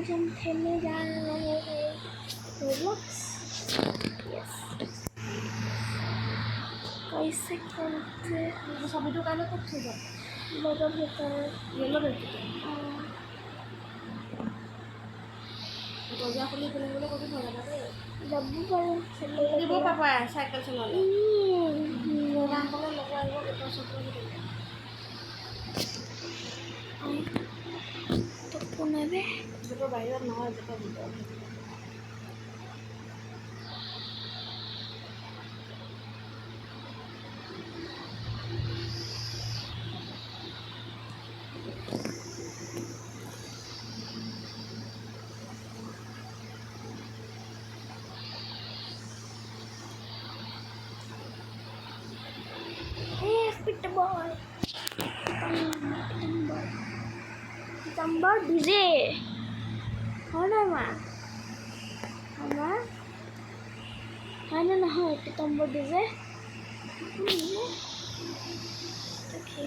हम खेलने जा रहे हैं रोब्लॉक्स। यस कैसे खेलते हैं सभी दुकानों को खेलो लोगों के तरह येलो रहते हैं रोजा खुली खुले खुले कोई थोड़ा ना दे जब भी पर खेलने वो पापा साइकिल चला ले राम को लगवा वो कितना सपना तो पुणे में जो बाहर ना है जो भीतर pitbull pitbull DJ mana mah mana mana nah pitbull DJ oke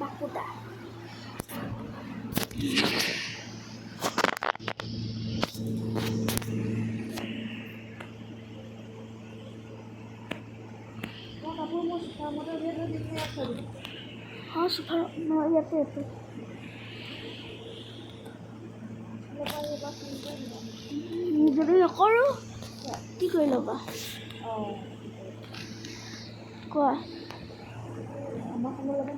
Bakuda kamu mau suka model dia tuh di apa gitu? Oh suka mau lihat itu. Jadi ya kalau tiga loba. Oh. Kok? Kamu lagi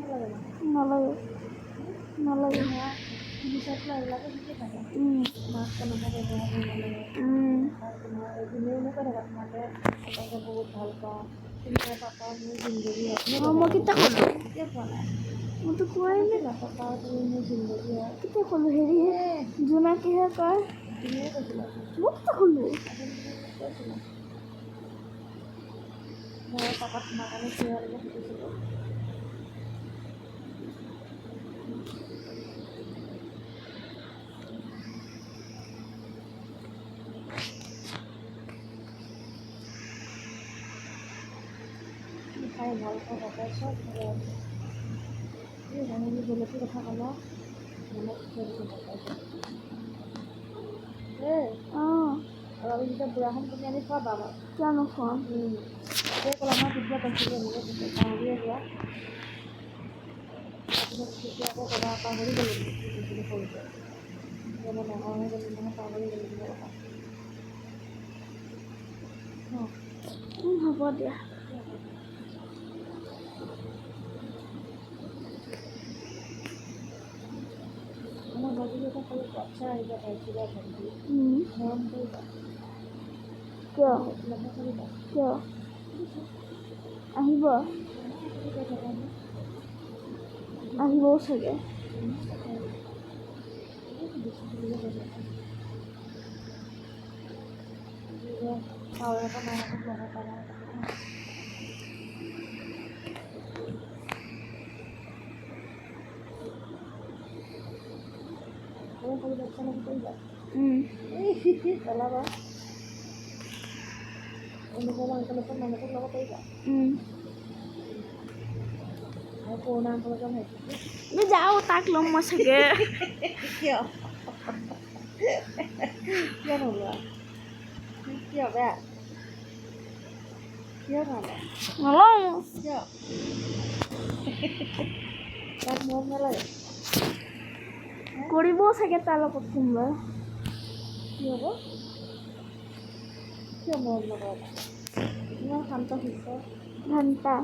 malah ya. Bisa lagi sedikit aja. Mas kenapa ada ini kan ada ada बहुत हल्का पापा मुझे जिंदगी है। हम kita kalau ya মইতো কোৱাই নাই নাপাওঁ তুমি মোৰ জিন্দগী হয় কেতিয়া ক'লো হেৰিহে জোনাকীহে কয় তুমিয়ে কৈছিলা মোকতো ক'লো কৈছিলা মই পাপাক তোমাৰ কাৰণে চিৰা ল'ব সুধিছিলোঁ খাই ভাল পাওঁ পাপাই চব ভালে আছে এই জানি জলকীয়া কথা ক'লা মনত জলকীয়া পাপাইছে এই অঁ আৰু আমি যেতিয়া বুঢ়াখন তুমি আনি খোৱাবা আমাক কিয় নোখোৱাম এই ক'লা মই তেতিয়া পাইছিলোঁ এনেকৈ পাহৰিয়ে যোৱা তাৰপিছত তেতিয়া আকৌ ক'বা পাহৰি গ'লোঁ সৰুতে মই ডাঙৰ হৈ গ'লোঁ নহয় পাহৰি গ'লোঁ কিবা কথা হ'ব দিয়া আমাৰ বাজি এটা খালি বাচ্ছা আহিব পাইছিলে ভণ্টি মৰম কৰিবা কিয় নহয় কৰিবা কিয় আহিব আহিবও চাগে চাউল এটা মাহঁতক লগাই পাবা সৰু বাচ্ছা লগত কৰিবা পেলাবা এনেকুৱা মাংসলৈকে মানুহটোক ল'ব পাৰিবা আৰু পুৰণা অংকলৈকে ভাইটিটো যাওঁ তাক ল'ম মই চাগে কিয় কিয় নোলোৱা কিয় বেয়া কিয় কাৰণে নলওঁ কিয় তাক মৰম নালাগে কৰিবও চাগে তাৰ লগত কোনোবা কি হ'ব কিয় মৰম নকৰে ইমান শান্ত শিষ্ট ঘণ্টা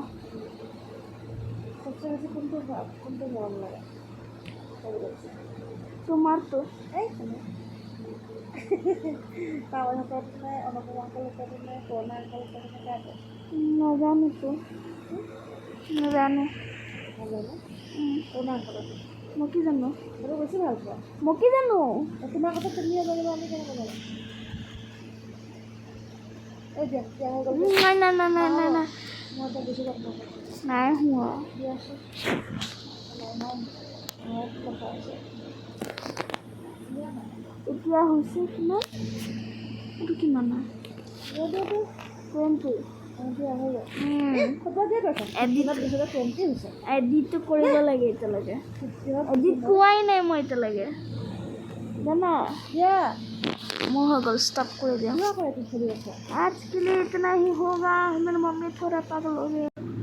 সবচে বেছি কোনটো মৰম লাগে তোমাৰতো এই পাৱাৰ হাতত নে অনুপমা অংকল হাতত নে পুৰণা অংকল হাতত নে কাটো নাজানোতো নাজানো নাজানো পুৰণা অংকলত মই কি জানো সেইটো বেছি ভাল পোৱা মই কি জানো তোমাৰ কথা তুমিয়ে জানিবা আমি কেনেকৈ জানো এই দিয়া দিয়া হৈ গ'ল নাই নাই নাই নাই নাই নাই মই এতিয়া বেছি কথা নকওঁ নাই হোৱা দিয়াচোন কথা আছে এতিয়া হৈছে কিমান এইটো কিমান হয় 20 এডিটটো কৰিব লাগে এতিয়ালৈকে এডিট পোৱাই নাই মই এতিয়ালৈকে জানা মোৰ হৈ गल स्टॉप कर दिया आज के लिए इतना ही होगा मेरी मम्मी थोड़ा पागल हो गई